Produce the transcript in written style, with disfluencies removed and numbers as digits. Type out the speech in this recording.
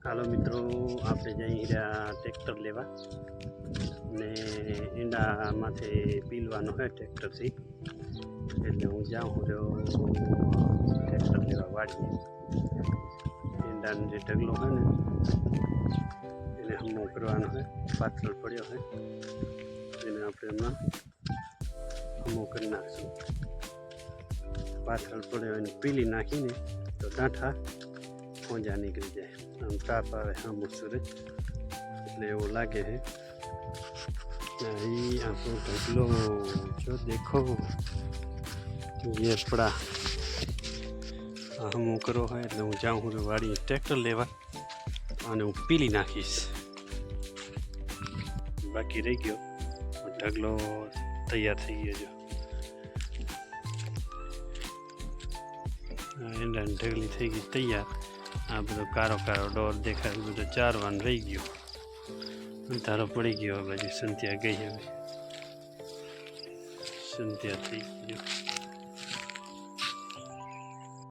હાલો મિત્રો, આપણે જઈ રહ્યા ટ્રેક્ટર લેવા ને ઈંડામાંથી પીલવાનો હોય ટ્રેક્ટરથી, એટલે હું જાઉં રહ્યો ટ્રેક્ટર લેવા વાડીએ. ઈંડાનો જે ઢગલો હોય ને એને હમો કરવાનો હોય, પાથરો પડ્યો હોય એને આપણે હમણાં હમો કરી નાખશું. પાથરો પડ્યો એને પીલી નાખીને તો ડાંઠા મોજા નીકળી જાય. આમ તાપ આવે આમ સૂરજ એટલે એવું લાગે છે. અહીં આપણો ઢગલો જો દેખો ये पड़ा हम करो है એટલે હું જાઉં છું વાડી ટ્રેક્ટર લેવા અને હું પીલી નાખીશ. બાકી રહી ગયો ઢગલો તૈયાર થઈ ગયો. જો એંડાની ઢગલી થઈ ગઈ તૈયાર. આ બધો કારો કારો ડોર દેખાય બધો ચારવાનું રહી ગયો. અંધારો પડી ગયો. બાજુ સંધ્યા ગઈ, હવે સંધ્યા થઈ ગયો.